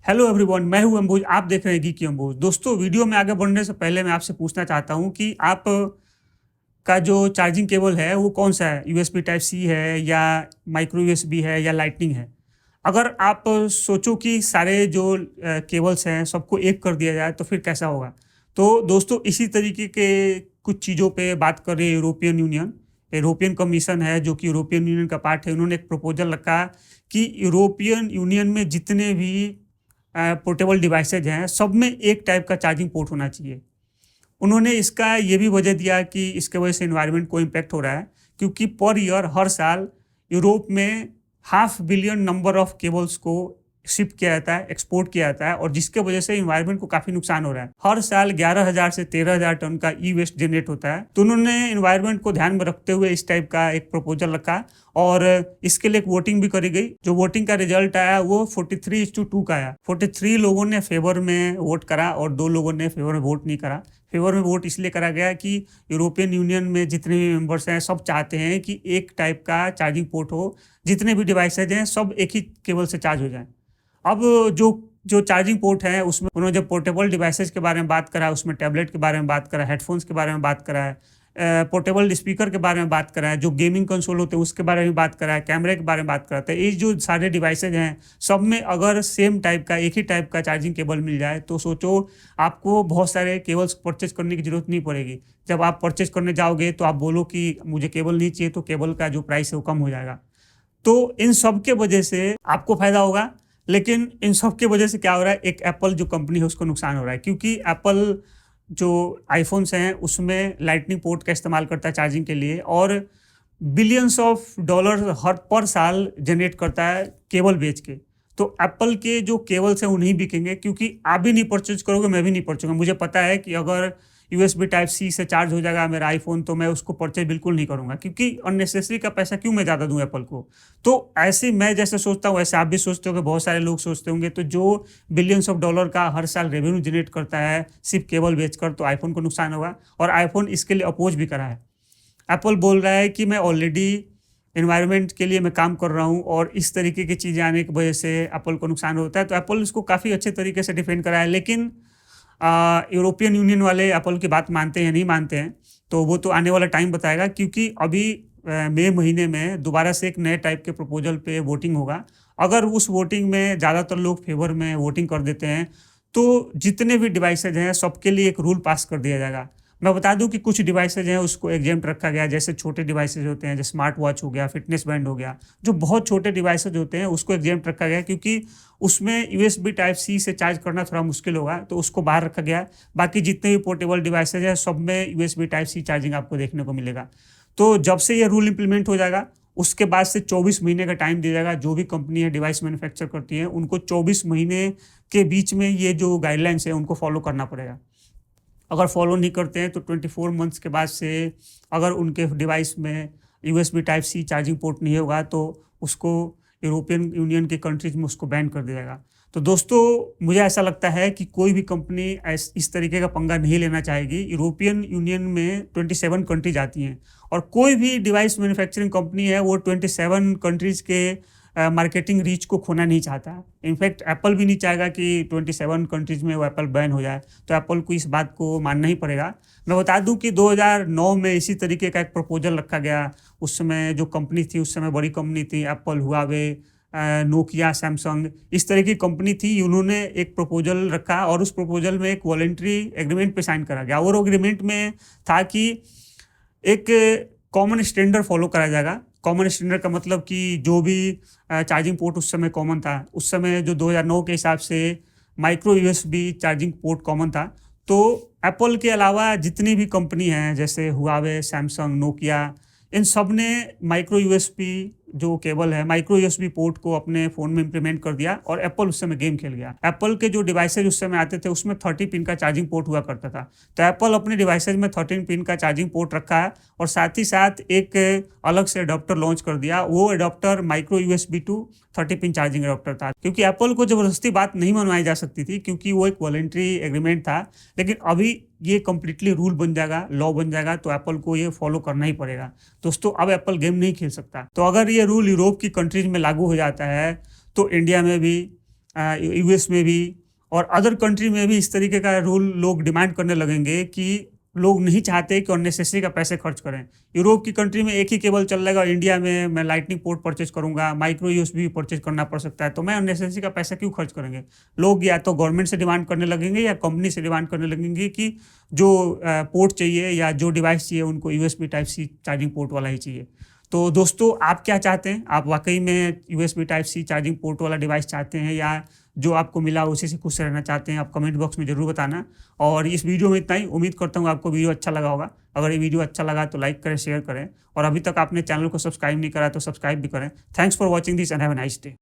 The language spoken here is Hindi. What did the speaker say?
हेलो एवरीवन, मैं हूं अंबुज। आप देख रहे हैं गीकी अंबुज। दोस्तों, वीडियो में आगे बढ़ने से पहले मैं आपसे पूछना चाहता हूं कि आप का जो चार्जिंग केबल है वो कौन सा है, यूएसबी टाइप सी है या माइक्रो यूएसबी है या लाइटनिंग है। अगर आप सोचो कि सारे जो केबल्स हैं सबको एक कर दिया जाए तो फिर कैसा होगा। तो दोस्तों, इसी तरीके के कुछ चीज़ों पे बात कर रही है यूरोपियन यूनियन। यूरोपियन कमीशन है जो कि यूरोपियन यूनियन का पार्ट है। उन्होंने एक प्रपोजल रखा कि यूरोपियन यूनियन में जितने भी पोर्टेबल डिवाइसेज हैं सब में एक टाइप का चार्जिंग पोर्ट होना चाहिए। उन्होंने इसका ये भी वजह दिया कि इसके वजह से एनवायरनमेंट को इम्पेक्ट हो रहा है, क्योंकि पर ईयर हर साल यूरोप में 500 मिलियन नंबर ऑफ केबल्स को शिप किया जाता है, एक्सपोर्ट किया जाता है, और जिसके वजह से इन्वायरमेंट को काफी नुकसान हो रहा है। हर साल 11,000 से 13,000 टन का ई वेस्ट जनरेट होता है। तो उन्होंने इन्वायरमेंट को ध्यान में रखते हुए इस टाइप का एक प्रपोजल रखा और इसके लिए एक वोटिंग भी करी गई। जो वोटिंग का रिजल्ट आया वो 43:2 का आया। 43 लोगों ने फेवर में वोट करा और 2 लोगों ने फेवर में वोट नहीं करा। फेवर में वोट इसलिए करा गया कि यूरोपियन यूनियन में जितने भी मेंबर्स हैं सब चाहते हैं कि एक टाइप का चार्जिंग पोर्ट हो, जितने भी डिवाइसेज हैं सब एक ही केबल से चार्ज हो जाएं। अब जो जो चार्जिंग पोर्ट है उसमें उन्होंने जब पोर्टेबल डिवाइसेज के बारे में बात करा, उसमें टैबलेट के बारे में बात करा, हेडफोन्स के बारे में बात करा है, पोर्टेबल स्पीकर के बारे में बात करा है, जो गेमिंग कंसोल होते हैं उसके बारे में बात करा है, कैमरे के बारे में बात करा है। ये जो सारे डिवाइसेज हैं सब में अगर सेम टाइप का एक ही टाइप का चार्जिंग केबल मिल जाए तो सोचो आपको बहुत सारे केबल्स परचेज करने की जरूरत नहीं पड़ेगी। जब आप परचेज करने जाओगे तो आप बोलो कि मुझे केबल नहीं चाहिए, तो केबल का जो प्राइस है वो कम हो जाएगा। तो इन सब के वजह से आपको फायदा होगा, लेकिन इन सब के वजह से क्या हो रहा है, एक एप्पल जो कंपनी है उसको नुकसान हो रहा है, क्योंकि एप्पल जो आईफोन्स हैं उसमें लाइटनिंग पोर्ट का इस्तेमाल करता है चार्जिंग के लिए, और बिलियंस ऑफ डॉलर हर पर साल जनरेट करता है केबल बेच के। तो एप्पल के जो केबल्स हैं वो नहीं बिकेंगे, क्योंकि आप भी नहीं परचेज करोगे, मैं भी नहीं परचेज करूँगा। मुझे पता है कि अगर यूएसबी टाइप सी से चार्ज हो जाएगा मेरा आईफोन तो मैं उसको परचेज बिल्कुल नहीं करूंगा, क्योंकि अननेसेसरी का पैसा क्यों मैं ज़्यादा दूं एप्पल को। तो ऐसे मैं जैसे सोचता हूँ ऐसे आप भी सोचते होंगे, बहुत सारे लोग सोचते होंगे। तो जो बिलियंस ऑफ डॉलर का हर साल रेवेन्यू जनरेट करता है सिर्फ केबल बेचकर, तो आईफोन को नुकसान होगा, और आईफोन इसके लिए अपोज भी करा है। एप्पल बोल रहा है कि मैं ऑलरेडी एनवायरनमेंट के लिए मैं काम कर रहा हूँ, और इस तरीके की चीज़ें आने की वजह से एप्पल को नुकसान होता है। तो एप्पल इसको काफ़ी अच्छे तरीके से डिफेंड करा है, लेकिन यूरोपियन यूनियन वाले एप्पल की बात मानते हैं या नहीं मानते हैं तो वो तो आने वाला टाइम बताएगा, क्योंकि अभी मई महीने में दोबारा से एक नए टाइप के प्रपोजल पे वोटिंग होगा। अगर उस वोटिंग में ज़्यादातर लोग फेवर में वोटिंग कर देते हैं तो जितने भी डिवाइसेज हैं सबके लिए एक रूल पास कर दिया जाएगा। मैं बता दूं कि कुछ डिवाइसेज हैं उसको एग्जेम्प्ट रखा गया, जैसे छोटे डिवाइसेज होते हैं, जैसे स्मार्ट वॉच हो गया, फिटनेस बैंड हो गया, जो बहुत छोटे डिवाइसेज होते हैं उसको एग्जेम्प्ट रखा गया, क्योंकि उसमें यूएसबी टाइप सी से चार्ज करना थोड़ा मुश्किल होगा, तो उसको बाहर रखा गया। बाकी जितने भी पोर्टेबल डिवाइसेज हैं सब में यूएसबी टाइप सी चार्जिंग आपको देखने को मिलेगा। तो जब से ये रूल इंप्लीमेंट हो जाएगा उसके बाद से 24 महीने का टाइम दिया जाएगा। जो भी कंपनी है डिवाइस मैन्युफैक्चर करती है उनको 24 महीने के बीच में ये जो गाइडलाइंस है उनको फॉलो करना पड़ेगा। अगर फॉलो नहीं करते हैं तो 24 मंथ्स के बाद से अगर उनके डिवाइस में USB type C charging port नहीं होगा तो उसको यूरोपियन यूनियन के कंट्रीज में उसको बैन कर दिया जाएगा। तो दोस्तों, मुझे ऐसा लगता है कि कोई भी कंपनी इस तरीके का पंगा नहीं लेना चाहेगी। यूरोपियन यूनियन में 27 कंट्रीज आती हैं, और कोई भी डिवाइस मैन्युफैक्चरिंग कंपनी है वो 27 कंट्रीज के मार्केटिंग रीच को खोना नहीं चाहता। इनफैक्ट एप्पल भी नहीं चाहेगा कि 27 कंट्रीज में वो एप्पल बैन हो जाए, तो एप्पल को इस बात को मानना ही पड़ेगा। मैं बता दूं कि 2009 में इसी तरीके का एक प्रपोजल रखा गया। उस समय जो कंपनी थी, उस समय बड़ी कंपनी थी, एप्पल, हुआवे, नोकिया, सैमसंग, इस तरह की कंपनी थी। उन्होंने एक प्रपोजल रखा और उस प्रपोजल में एक वॉलंटरी एग्रीमेंट पे साइन करा गया, और एग्रीमेंट में था कि एक कॉमन स्टैंडर्ड फॉलो करा जाएगा। कॉमन स्टैंडर्ड का मतलब कि जो भी चार्जिंग पोर्ट उस समय कॉमन था, उस समय जो 2009 के हिसाब से micro USB charging port common था। तो एप्पल के अलावा जितनी भी कंपनी हैं जैसे हुआवे, सैमसंग, नोकिया, इन सब ने माइक्रो यूएसबी जो केबल है, माइक्रो यूएसबी पोर्ट को अपने फ़ोन में इंप्लीमेंट कर दिया, और एप्पल उस समय गेम खेल गया। एप्पल के जो डिवाइसेज उस समय आते थे उसमें 30 पिन का चार्जिंग पोर्ट हुआ करता था, तो एप्पल अपने डिवाइसेज में 13 पिन का चार्जिंग पोर्ट रखा है, और साथ ही साथ एक अलग से अडॉप्टर लॉन्च कर दिया। वो adapter micro USB to 30 pin charging adapter था, क्योंकि एप्पल को ज़बरदस्ती बात नहीं मनवाई जा सकती थी, क्योंकि वो एक वॉलंटरी एग्रीमेंट था। लेकिन अभी ये कंप्लीटली रूल बन जाएगा, लॉ बन जाएगा, तो एप्पल को ये फॉलो करना ही पड़ेगा। दोस्तों, अब एप्पल गेम नहीं खेल सकता। तो अगर ये रूल यूरोप की कंट्रीज में लागू हो जाता है तो इंडिया में भी यूएस में भी और अदर कंट्री में भी इस तरीके का रूल लोग डिमांड करने लगेंगे कि लोग नहीं चाहते कि अननेसेसरी का पैसे खर्च करें। यूरोप की कंट्री में एक ही केबल चल रहेगा और इंडिया में मैं लाइटनिंग पोर्ट परचेज करूंगा, माइक्रो यूएसबी भी परचेज करना पड़ सकता है, तो मैं अननेसेसरी का पैसा क्यों खर्च करेंगे। लोग या तो गवर्नमेंट से डिमांड करने लगेंगे या कंपनी से डिमांड करने लगेंगे कि जो पोर्ट चाहिए या जो डिवाइस चाहिए उनको USB type C charging port वाला ही चाहिए। तो दोस्तों आप क्या चाहते हैं, आप वाकई में USB type C charging port वाला डिवाइस चाहते हैं या जो आपको मिला उसी से खुश रहना चाहते हैं, आप कमेंट बॉक्स में ज़रूर बताना। और इस वीडियो में इतना ही, उम्मीद करता हूँ आपको वीडियो अच्छा लगा होगा। अगर ये वीडियो अच्छा लगा तो लाइक करें, शेयर करें और अभी तक आपने चैनल को सब्सक्राइब नहीं करा तो सब्सक्राइब भी करें। Thanks for watching this and have a nice day.